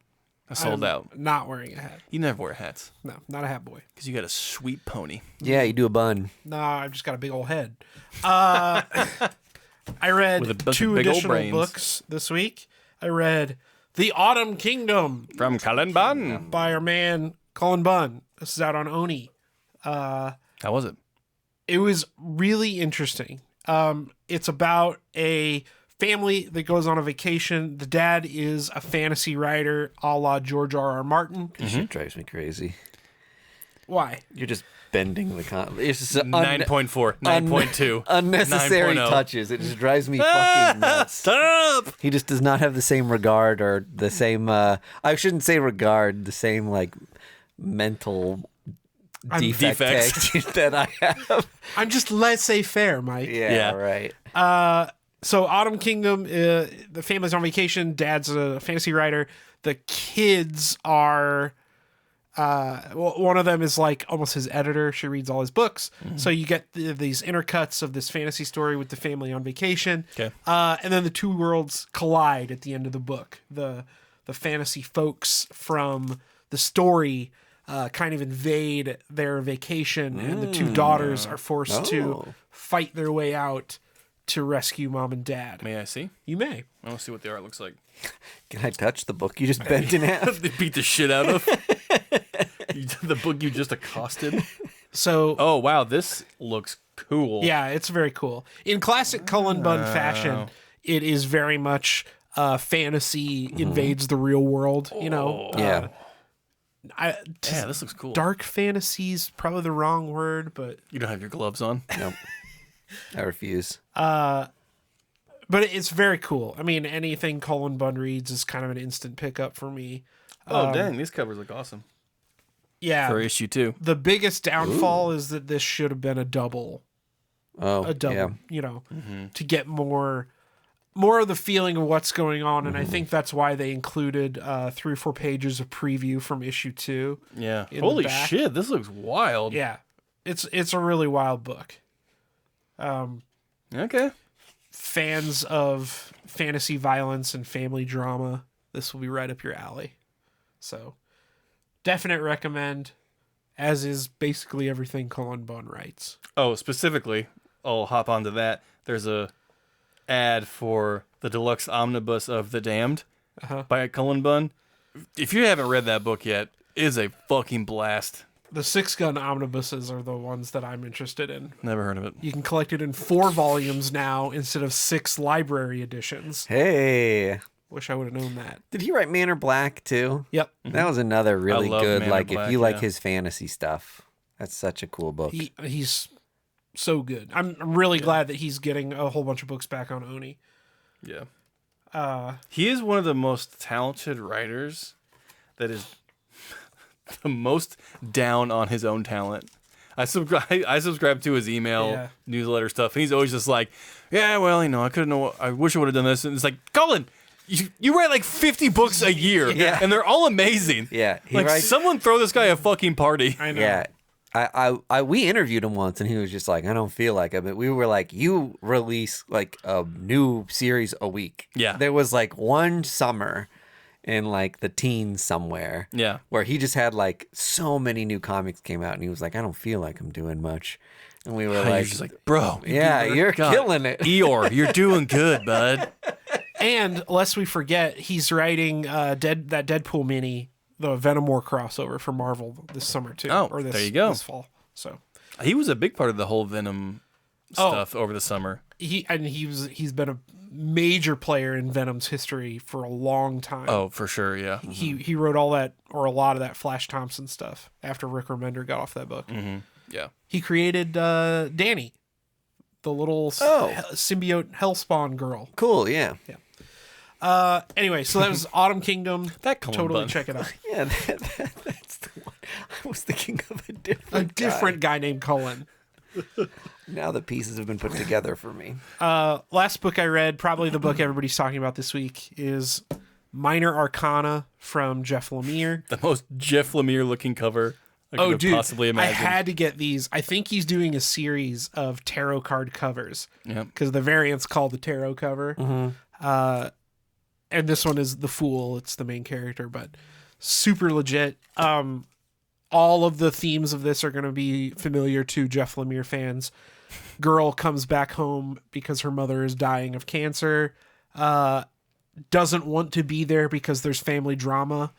I sold I'm out. Not wearing a hat. You never wear hats No, not a hat boy. because you got a sweet pony. Yeah, you do a bun. No, I've just got a big old head. I read With a bunch of two big old additional brains. books this week. I read The Autumn Kingdom From Cullen Bunn. by our man Cullen Bunn. This is out on Oni. How was it? It was really interesting. It's about a family that goes on a vacation. The dad is a fantasy writer a la George R.R. Martin. This shit drives me crazy. Why? You're just bending the it's just 9.4, 9.2. Unnecessary 9.0. touches. It just drives me fucking nuts. Stop! He just does not have the same regard or the same I shouldn't say regard, the same like mental defects. that I have. I'm just laissez-faire, Mike. Yeah, Yeah. right. So Autumn Kingdom, the family's on vacation. Dad's a fantasy writer. The kids are, one of them is like almost his editor. She reads all his books. So you get these intercuts of this fantasy story with the family on vacation. Okay. And then the two worlds collide at the end of the book. The fantasy folks from the story kind of invade their vacation, and the two daughters are forced to fight their way out to rescue mom and dad. May I see? You may. I want to see what the art looks like. Can I touch the book you just bent in half? They beat the shit out of the book you just accosted. So, Oh wow, this looks cool. yeah, it's very cool. In classic Cullen Bunn fashion, it is very much fantasy invades the real world. You know, Yeah. yeah, This looks cool. dark fantasy's probably the wrong word, but You don't have your gloves on. Nope. I refuse. but it's very cool. I mean, anything Cullen Bunn reads is kind of an instant pickup for me. Oh dang, these covers look awesome. Yeah, For issue 2. the biggest downfall is that this should have been a double. Oh, yeah. You know, to get more of the feeling of what's going on, and I think that's why they included 3 or 4 pages of preview from issue 2. Yeah. In the Holy back. shit, this looks wild. Yeah, it's a really wild book. Okay. Fans of fantasy violence and family drama, this will be right up your alley. So, definite recommend, as is basically everything Cullen Bunn writes. Oh, specifically, I'll hop onto that. There's a ad for the deluxe omnibus of The Damned by Cullen Bunn. If you haven't read that book yet, it is a fucking blast. The 6-gun omnibuses are the ones that I'm interested in. Never heard of it. You can collect it in 4 volumes now instead of 6 library editions. Hey. Wish I would have known that. Did he write Manor Black too? Yep. That was another really love good, Manor like Black, if you like yeah. his fantasy stuff. That's such a cool book. He's so good. I'm really glad that he's getting a whole bunch of books back on Oni. Yeah. He is one of the most talented writers that is the most down on his own talent. I subscribe to his email newsletter stuff, and he's always just like, yeah, well, you know, I wish I would have done this. And it's like, Cullen, you write like 50 books a year, and they're all amazing. Yeah, he like writes- someone throw this guy a fucking party. I know. Yeah. We interviewed him once and he was just like, I don't feel like it. But we were like, you release like a new series a week. Yeah. There was like one summer in like the teens somewhere. Yeah. Where he just had like so many new comics came out and he was like, I don't feel like I'm doing much. And we were You're like, just like, bro, yeah, you're killing it. Eeyore, you're doing good, bud. And lest we forget, he's writing that Deadpool mini, the Venom War crossover for Marvel this summer too. Oh, or this, there you go. This fall. So He was a big part of the whole Venom stuff over the summer. he's been a major player in Venom's history for a long time. Oh, for sure, yeah. He wrote all that, or a lot of that Flash Thompson stuff after Rick Remender got off that book. Yeah. He created Danny, the little symbiote hellspawn girl. Cool, yeah. Anyway, so that was Autumn Kingdom. That Cullen totally Bunn. check it out. Yeah, that's the one. I was thinking of a different Guy named Cullen. Now the pieces have been put together for me. Last book I read, probably the book everybody's talking about this week, is Minor Arcana from Jeff Lemire. The most Jeff Lemire looking cover I could have possibly imagined. I had to get these. I think he's doing a series of tarot card covers. Yep. Because the variant's called the tarot cover. And this one is the Fool. It's the main character, but super legit. All of the themes of this are going to be familiar to Jeff Lemire fans. Girl comes back home because her mother is dying of cancer. Doesn't want to be there because there's family drama.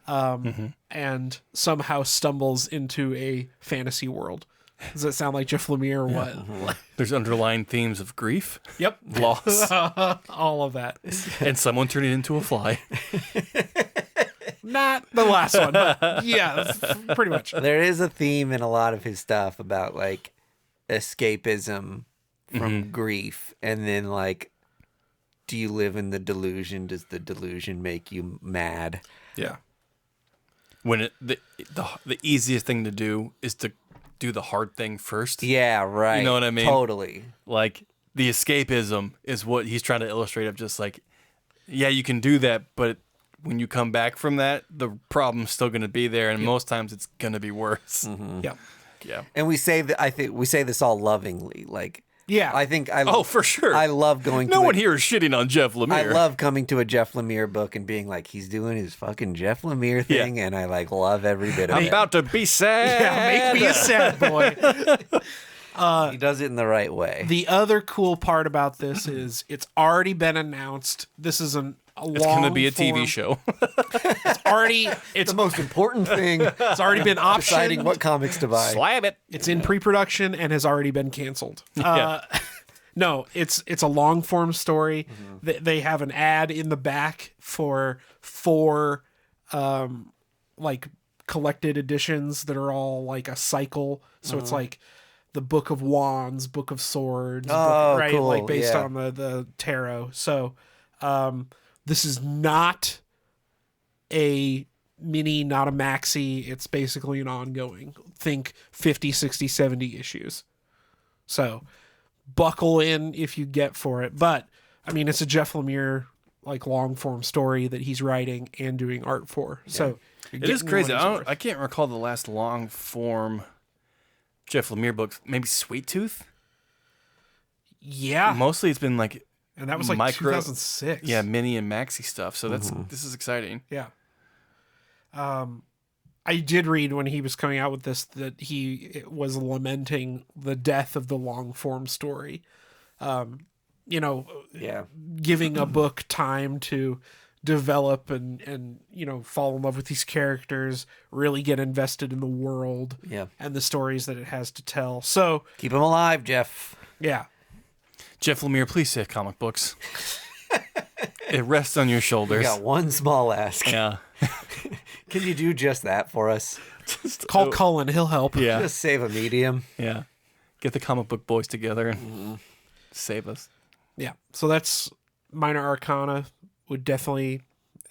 and somehow stumbles into a fantasy world. Does that sound like Jeff Lemire or what? There's underlying themes of grief, Yep. loss, All of that. and someone turning into a fly. Not the last one, but yeah, pretty much. There is a theme in a lot of his stuff about like escapism from grief, and then like, do you live in the delusion? Does the delusion make you mad? Yeah. When the easiest thing to do is to do the hard thing first. Yeah, right. You know what I mean? Totally. Like the escapism is what he's trying to illustrate of just like, yeah, you can do that, but when you come back from that, the problem's still going to be there, and most times it's going to be worse. Yeah. Yeah. And we say that, I think we say this all lovingly. Like, Yeah. I think I Oh, for sure. I love going. No to one here is shitting on Jeff Lemire. I love coming to a Jeff Lemire book and being like, he's doing his fucking Jeff Lemire thing, and I like love every bit of I'm it. about to be sad. Yeah, make me a sad boy. He does it in the right way. The other cool part about this is it's already been announced. This is a It's going to be a TV long-form- show. It's the most important thing. It's already been Deciding optioned. what comics to buy. Slab it. It's in pre-production and has already been canceled. Yeah. No, it's a long form story. They have an ad in the back for 4 like collected editions that are all like a cycle. So it's like the Book of Wands, Book of Swords, Oh, right? cool, Like based yeah. on the tarot. So this is not a mini, not a maxi. It's basically an ongoing. Think 50, 60, 70 issues. So buckle in if you get for it. But I mean, it's a Jeff Lemire like long form story that he's writing and doing art for. So you're It is getting crazy. money's worth. I can't recall the last long form Jeff Lemire book. Maybe Sweet Tooth? Yeah, Mostly it's been like, and that was like micro- 2006. yeah, mini and maxi stuff. So this is exciting. Yeah. I did read when he was coming out with this that he was lamenting the death of the long form story. You know, Yeah. giving a book time to develop and you know, fall in love with these characters, really get invested in the world Yeah. and the stories that it has to tell. So, Keep him alive, Jeff. yeah. Jeff Lemire, please say comic books. It rests on your We shoulders. got one small ask. Yeah. Can you do just that for us? Call Cullen, he'll help. Yeah. Just save a medium. Yeah. Get the comic book boys together and save us. Yeah. So that's Minor Arcana. Would definitely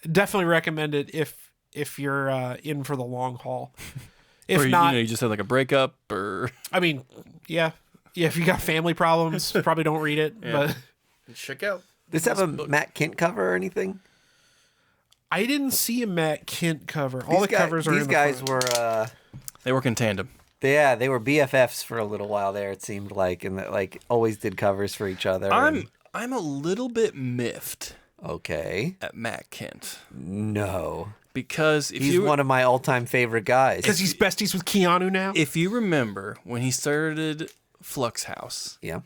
recommend it if you're in for the long haul. If Or not, you just had like a breakup or I mean, yeah. Yeah, if you got family problems, probably don't read it. Yeah. But check out. Does this have a Matt Kent cover or anything? I didn't see a Matt Kent cover. All the These covers are in These the guys front. were They work in tandem. they were BFFs for a little while there, it seemed like, and that like always did covers for each other. and- I'm a little bit miffed okay. at Matt Kent No. because if He's you one of my all-time favorite guys. Because he's besties with Keanu now. if you remember when he started Flux House, Yeah.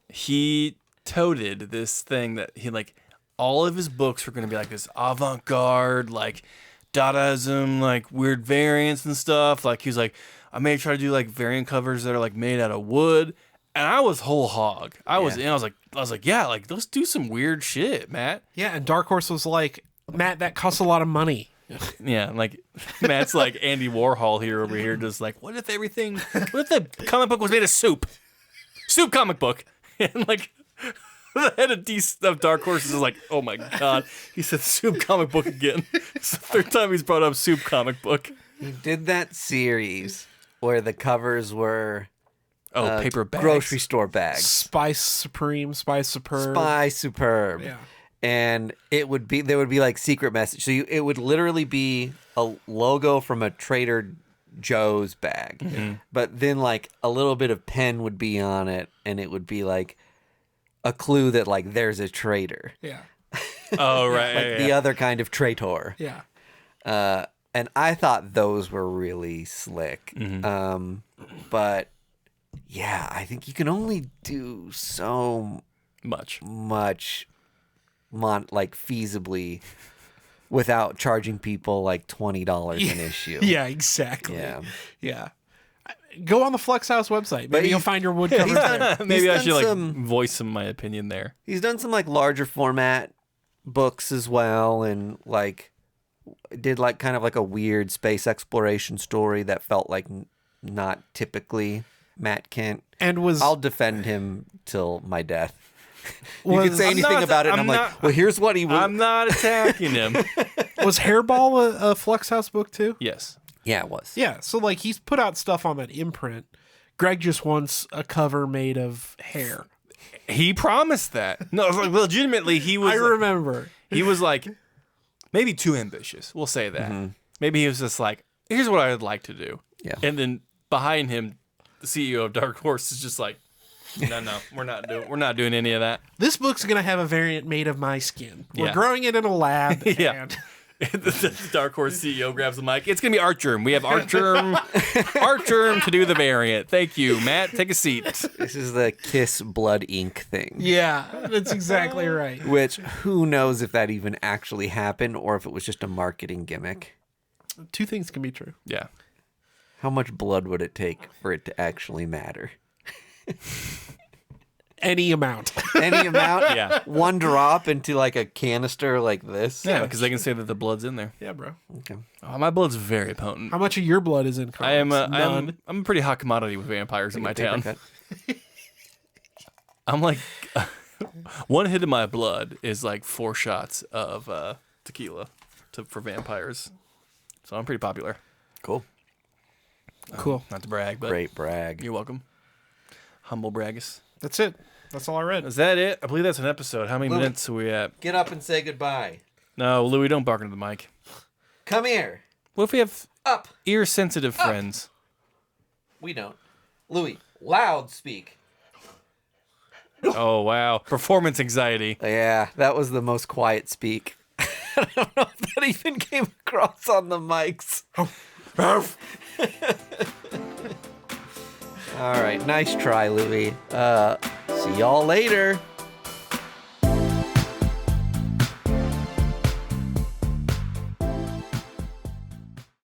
he toted this thing that he like all of his books were going to be like this avant-garde like Dadaism, like weird variants and stuff. Like he was like, I may try to do like variant covers that are like made out of wood. And I was whole hog. I was like, yeah, like let's do some weird shit, Matt. Yeah, and Dark Horse was like, Matt, that costs a lot of money. Yeah, like Matt's like Andy Warhol here over here, just like, what if the comic book was made of soup? Soup comic book. And like the head of Dark Horse is like, oh my god. He said soup comic book again. It's the third time he's brought up soup comic book. He did that series where the covers were Paper bags. grocery store bags. Spice Supreme, Spice Superb. Spy Superb. Yeah. And there would be like secret message. So it would literally be a logo from a Trader Joe's bag, but then like a little bit of pen would be on it, and it would be like a clue that like there's a traitor, Yeah. Oh right. like the other kind of traitor. Yeah. And I thought those were really slick. But yeah, I think you can only do so much. much like feasibly without charging people like $20 an issue. Yeah, exactly. Yeah. Yeah. Go on the Flex House website. Maybe he's- you'll find your wood covers there. Maybe I done should like some- voice my opinion there. He's done some like larger format books as well, and like did like kind of like a weird space exploration story that felt like not typically Matt Kent. And was I'll defend him till my death. You Was- can say I'm anything not- about it, and I'm I'm like, not- well, here's what he would. I'm not attacking him. was Hairball a Flex House book too? Yes. Yeah, it was. Yeah. So like he's put out stuff on that imprint. Greg just wants a cover made of hair. He promised that. No, like, legitimately, he was. I remember. He was like, maybe too ambitious. We'll say that. Maybe he was just like, here's what I would like to do. Yeah. And then behind him, the CEO of Dark Horse is just like, no, we're not doing any of that. This book's gonna have a variant made of my skin. We're Yeah. growing it in a lab. Yeah. And The Dark Horse CEO grabs the mic. It's gonna be Art Germ. We have Art Germ to do the variant. Thank you, Matt. Take a seat. This is the Kiss Blood Ink thing. yeah, that's exactly right. Which, who knows if that even actually happened or if it was just a marketing gimmick. Two things can be true. Yeah. How much blood would it take for it to actually matter? Any amount. Any amount? Yeah. One drop into like a canister like this? Yeah, because they can say that the blood's in there. Yeah, bro. Okay. Oh, my blood's very potent. How much of your blood is in I am comics? None. I'm a pretty hot commodity with vampires in my town. Paper cut. I'm like, one hit of my blood is like 4 shots of tequila for vampires. So I'm pretty popular. Cool. Cool. Not to brag, but Great brag. you're welcome. Humble braggus. That's it. That's all I read. Is that it? I believe that's an episode. How many minutes are we at? Get up and say goodbye. No, Louie, don't bark into the mic. Come here. What if we have Up. ear-sensitive friends? We don't. Louis, loud speak. Oh, wow. Performance anxiety. Yeah, that was the most quiet speak. I don't know if that even came across on the mics. All right, nice try, Louis. See y'all later.